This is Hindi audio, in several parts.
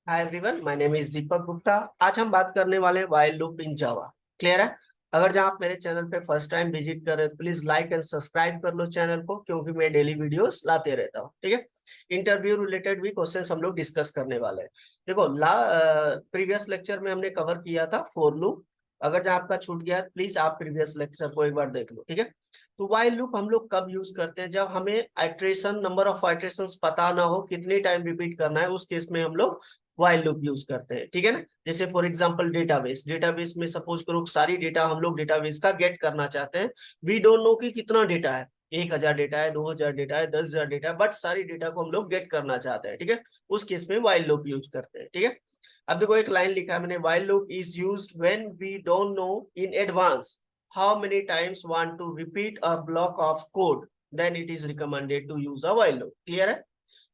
Hi everyone, my name is Deepak Gupta. आज हम बात करने वाले हैं while loop in Java. Clear है? अगर जहाँ आप मेरे चैनल पे फर्स्ट टाइम विजिट कर रहे हैं, प्लीज लाइक एंड सब्सक्राइब कर लो चैनल को, क्योंकि मैं डेली वीडियोस लाते रहता हूँ। ठीक है? इंटरव्यू रिलेटेड भी क्वेश्चंस हम लोग डिस्कस करने वाले हैं। देखो, प्रीवियस लेक्चर में हमने कवर किया था फॉर लूप। अगर जहाँ आपका छूट गया है, प्लीज आप प्रीवियस लेक्चर को एक बार देख लो। ठीक है? तो व्हाइल लूप हम लोग कब यूज करते हैं? जब हमें आइट्रेशन, नंबर ऑफ आइट्रेशन पता ना हो, कितनी टाइम रिपीट करना है, उस केस में हम लोग व्हाइल लूप यूज करते हैं। ठीक है ना? जैसे फॉर एग्जांपल डेटाबेस डेटाबेस में सपोज करो सारी डेटा हम लोग डेटाबेस का गेट करना चाहते हैं। वी डोंट नो कि कितना डेटा है, 1,000 डेटा है, 2,000 डेटा है, 10,000 डेटा है, बट सारी डेटा को हम लोग गेट करना चाहते हैं। ठीक है? उस केस में व्हाइल लूप यूज करते हैं। ठीक है? अब देखो, एक लाइन लिखा है मैंने, while loop is used when we don't know in advance how many times want to repeat a block of code, then it is recommended to use a while loop. Clear है?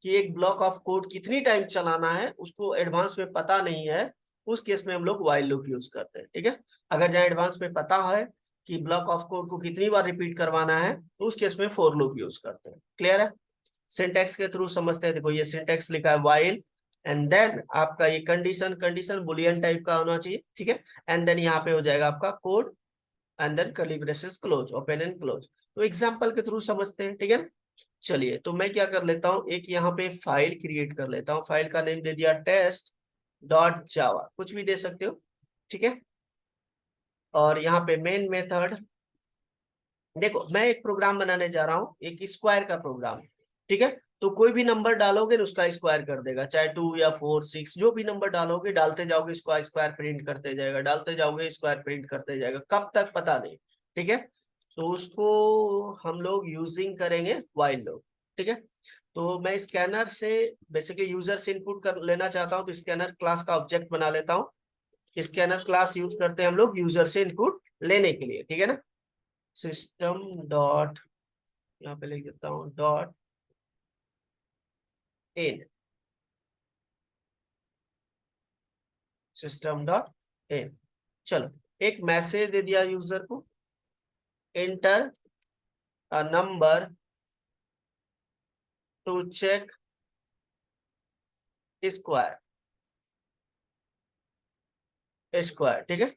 कि एक ब्लॉक ऑफ कोड कितनी टाइम चलाना है उसको एडवांस में पता नहीं है, उस केस में हम लोग व्हाइल लूप यूज करते हैं। ठीक है? अगर जहाँ एडवांस में पता है कि ब्लॉक ऑफ कोड को कितनी बार रिपीट करवाना है, तो उस केस में फॉर लूप यूज करते हैं। क्लियर है? सिंटेक्स के थ्रू समझते हैं। देखो, ये सिंटेक्स लिखा है व्हाइल, एंड देन आपका ये कंडीशन कंडीशन बुलियन टाइप का होना चाहिए। ठीक है? एंड देन यहाँ पे हो जाएगा आपका code, and then curly braces close, open and close. तो एग्जांपल के थ्रू समझते हैं। ठीक है ना? चलिए, तो मैं क्या कर लेता हूँ, एक यहाँ पे फाइल क्रिएट कर लेता हूँ। फाइल का नेम दे दिया टेस्ट डॉट जावा, कुछ भी दे सकते हो। ठीक है? और यहाँ पे मेन मेथड, देखो मैं एक प्रोग्राम बनाने जा रहा हूँ, एक स्क्वायर का प्रोग्राम। ठीक है? तो कोई भी नंबर डालोगे उसका स्क्वायर कर देगा, चाहे 2 या 4 6, जो भी नंबर डालोगे, डालते जाओगे इसको स्क्वायर प्रिंट करते जाएगा, डालते जाओगे स्क्वायर प्रिंट करते जाएगा, कब तक पता नहीं। ठीक है? तो उसको हम लोग यूजिंग करेंगे व्हाइल लूप। ठीक है? तो मैं स्कैनर से बेसिकली यूजर से इनपुट कर लेना चाहता हूँ, तो स्कैनर क्लास का ऑब्जेक्ट बना लेता हूँ। स्कैनर क्लास यूज करते हैं हम लोग यूजर से इनपुट लेने के लिए। ठीक है ना? सिस्टम डॉट, यहाँ पे लिख देता हूँ dot in, system dot in. चलो, एक मैसेज दे दिया यूजर को, enter a number to check square square. ठीक है?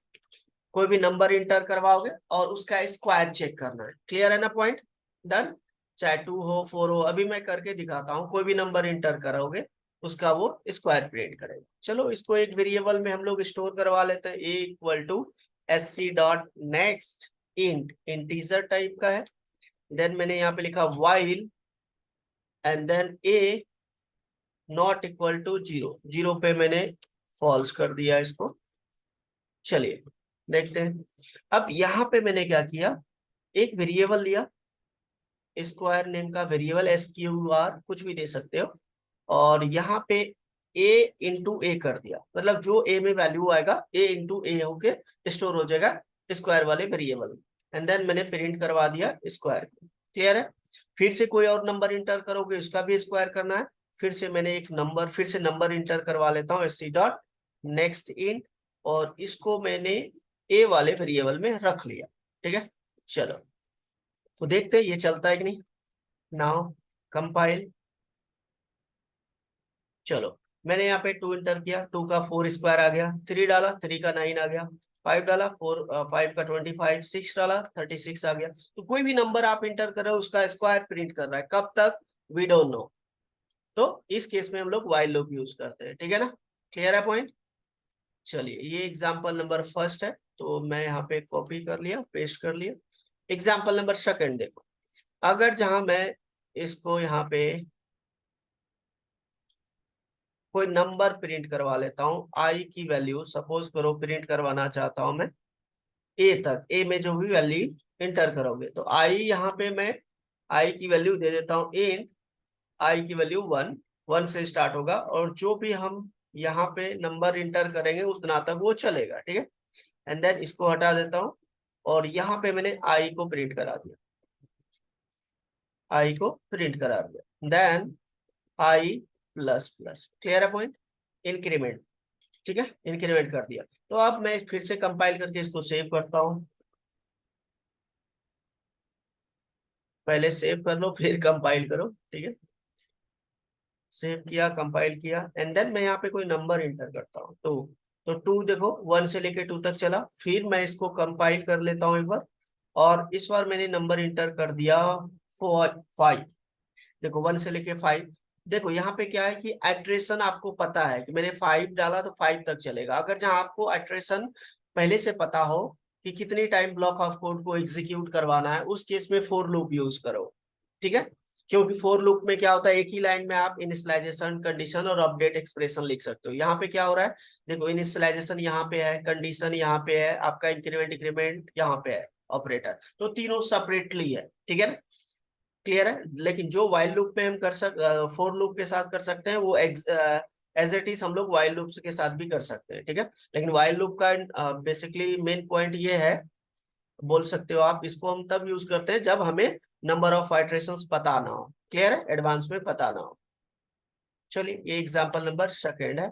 कोई भी नंबर इंटर करवाओगे और उसका स्क्वायर चेक करना है। क्लियर है ना पॉइंट? डन। चाहे 2 हो 4 हो, अभी मैं करके दिखाता हूँ। कोई भी नंबर इंटर करोगे उसका वो स्क्वायर प्रिंट करेगा। चलो, इसको एक वेरिएबल में हम लोग स्टोर करवा लेते हैं। A equal to sc dot next int, integer type का है। देन मैंने यहाँ पे लिखा while, and then A not equal to 0, 0 पे मैंने फॉल्स कर दिया इसको। चलिए देखते हैं। अब यहाँ पे मैंने क्या किया, एक वेरिएबल लिया, स्क्वायर नेम का वेरिएबल, SQR कुछ भी दे सकते हो, और यहाँ पे a इंटू ए कर दिया। मतलब जो a में वैल्यू आएगा a इंटू ए होके स्टोर हो जाएगा स्क्वायर वाले वेरिएबल। एंड देन मैंने प्रिंट करवा दिया स्क्वायर। क्लियर है? फिर से कोई और नंबर इंटर करोगे उसका भी स्क्वायर करना है। फिर से मैंने एक नंबर, फिर से नंबर इंटर करवा लेता हूँ, sc डॉट नेक्स्ट इंट, और इसको मैंने a वाले वेरिएबल में रख लिया। ठीक है? चलो, तो देखते हैं ये चलता है कि नहीं। Now compile. चलो, मैंने यहाँ पे 2 इंटर किया, 2 का 4 स्क्वायर आ गया, 3 डाला 3 का 9 आ गया, 5 डाला 4 5 का 25, 6 डाला 36 आ गया। तो कोई भी नंबर आप इंटर कर रहे हो उसका स्क्वायर प्रिंट कर रहा है, कब तक वी डोंट नो। तो इस केस में हम लोग व्हाइल लूप यूज करते हैं। ठीक है ना? क्लियर है पॉइंट? चलिए, ये एग्जाम्पल नंबर फर्स्ट है, तो मैं यहाँ पे कॉपी कर लिया, पेस्ट कर लिया। एग्जाम्पल नंबर सेकंड देखो, अगर जहां मैं इसको यहाँ पे कोई नंबर प्रिंट करवा लेता हूँ, आई की वैल्यू सपोज करो प्रिंट करवाना चाहता हूं मैं ए तक, ए में जो भी वैल्यू इंटर करोगे, तो आई यहाँ पे मैं आई की वैल्यू दे देता हूँ इन आई की वैल्यू 1, 1 से स्टार्ट होगा, और जो भी हम यहाँ पे नंबर इंटर करेंगे उतना तक वो चलेगा। ठीक है? एंड देन इसको हटा देता हूँ, और यहाँ पे मैंने आई को प्रिंट करा दिया, आई को प्रिंट करा दिया, then I plus plus. Clear है पॉइंट? इंक्रीमेंट। ठीक है? इंक्रीमेंट कर दिया। तो अब मैं फिर से कंपाइल करके इसको सेव करता हूँ। पहले सेव कर लो फिर कंपाइल करो। ठीक है? सेव किया, कंपाइल किया, एंड देन मैं यहाँ पे कोई नंबर इंटर करता हूँ। तो 2 देखो 1 से लेके 2 तक चला। फिर मैं इसको कंपाइल कर लेता हूँ एक बार, और इस बार मैंने नंबर इंटर कर दिया 5। देखो 1 से लेके 5। देखो यहाँ पे क्या है कि आइट्रेशन आपको पता है कि मैंने 5 डाला तो 5 तक चलेगा। अगर जहाँ आपको आइट्रेशन पहले से पता हो कि कितनी टाइम ब्लॉक ऑफ कोड को एग्जीक्यूट करवाना है, उस केस में फॉर लूप यूज करो, ठीक है। क्योंकि फॉर लूप में क्या होता है, एक ही लाइन में आप इनिशियलाइजेशन, कंडीशन और अपडेट एक्सप्रेशन लिख सकते हो। यहाँ पे क्या हो रहा है, देखो इनिशियलाइजेशन यहाँ पे है, कंडीशन यहाँ पे है, आपका इंक्रीमेंट डिक्रीमेंट यहाँ पे है, ऑपरेटर, तो तीनों सेपरेटली है, ठीक है। क्लियर है। लेकिन जो वाइल लूप में हम फॉर लूप के साथ कर सकते हैं, वो एज इट इज हम लोग वाइल लूप के साथ भी कर सकते हैं, ठीक है। लेकिन वाइल लूप का बेसिकली मेन पॉइंट ये है, बोल सकते हो आप, इसको हम तब यूज करते हैं जब हमें नंबर ऑफ आइट्रेशंस पता ना हो। क्लियर है, एडवांस में पता ना हो। चलिए ये एग्जाम्पल नंबर सेकेंड है।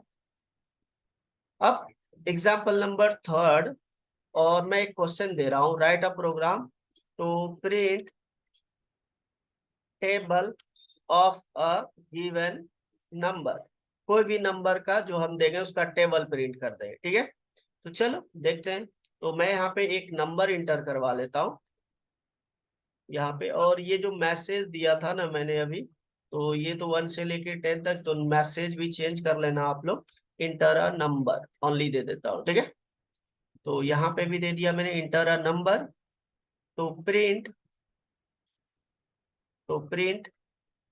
अब एग्जाम्पल नंबर थर्ड, और मैं एक क्वेश्चन दे रहा हूं, write a program to print table of a given number. कोई भी नंबर का जो हम देंगे उसका टेबल प्रिंट कर देंगे, ठीक है। तो चलो देखते हैं। तो मैं यहाँ पे एक नंबर इंटर करवा लेता हूँ यहाँ पे, और ये जो मैसेज दिया था ना मैंने अभी, तो ये तो 1 से लेके 10 तक, तो मैसेज भी चेंज कर लेना आप लोग, inter a number only they देता हूँ, ठीक है। तो यहाँ पे भी दे दिया मैंने इंटर अ नंबर। तो प्रिंट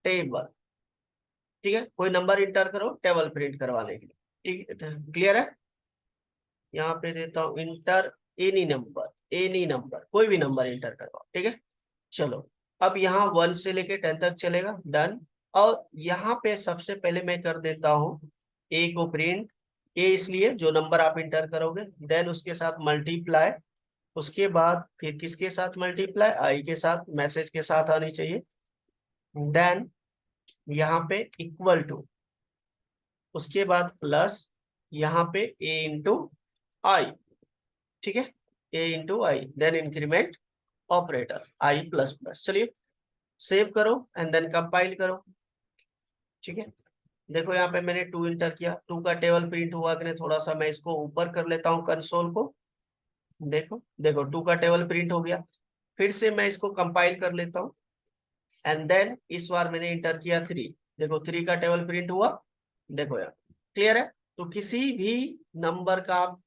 टेबल, ठीक है। कोई नंबर इंटर करो टेबल प्रिंट करवाने के लिए, ठीक है। क्लियर है। यहाँ पे देता हूँ इंटर एनी नंबर, कोई भी नंबर इंटर करवाओ, ठीक है। चलो, अब यहाँ 1 से लेके 10 तक चलेगा, डन। और यहाँ पे सबसे पहले मैं कर देता हूँ ए को प्रिंट, ए इसलिए जो नंबर आप इंटर करोगे, देन उसके साथ मल्टीप्लाई, उसके बाद फिर किसके साथ मल्टीप्लाई, आई के साथ, मैसेज के साथ आनी चाहिए, देन यहाँ पे इक्वल टू, उसके बाद प्लस, यहाँ पे ए इंटू आई, ठीक है, ए इंटू आई, देन इंक्रीमेंट ऑपरेटर आई प्लस प्लस। चलिए सेव करो एंड देन कंपाइल करो, ठीक है। देखो यहाँ पे मैंने 2 इंटर किया, 2 का टेबल प्रिंट हुआ कि नहीं, थोड़ा सा मैं इसको ऊपर कर लेता हूँ कंसोल को। देखो देखो 2 का टेबल प्रिंट हो गया। फिर से मैं इसको कंपाइल कर लेता हूँ, एंड देन इस बार मैंने इंटर किया 3। देखो 3 का टेबल प्रिंट हुआ, देखो यार, क्लियर है। तो किसी भी नंबर का आप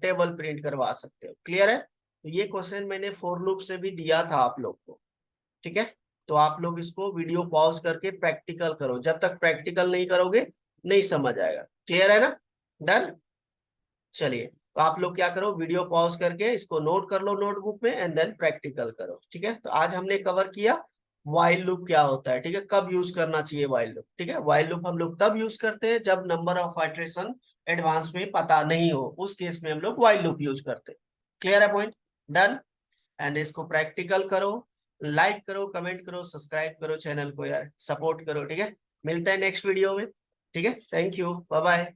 टेबल प्रिंट करवा सकते हो, क्लियर है। तो ये क्वेश्चन मैंने फॉर लूप से भी दिया था आप लोग को, ठीक है। तो आप लोग इसको वीडियो पॉज करके प्रैक्टिकल करो, जब तक प्रैक्टिकल नहीं करोगे नहीं समझ आएगा, क्लियर है ना। डन। चलिए, तो आप लोग क्या करो, वीडियो पॉज करके इसको नोट कर लो नोटबुक में, एंड देन प्रैक्टिकल करो, ठीक है। तो आज हमने कवर किया वाइल लूप क्या होता है, ठीक है, कब यूज करना चाहिए वाइल लूप, ठीक है। वाइल लूप हम लोग तब यूज करते हैं जब नंबर ऑफ आइट्रेशन एडवांस में पता नहीं हो, उस केस में हम लोग वाइल लूप यूज करते हैं। क्लियर है पॉइंट। डन। एंड इसको प्रैक्टिकल करो, लाइक करो, कमेंट करो, सब्सक्राइब करो चैनल को यार, सपोर्ट करो, ठीक है। मिलते हैं नेक्स्ट वीडियो में, ठीक है। Thank you, bye bye.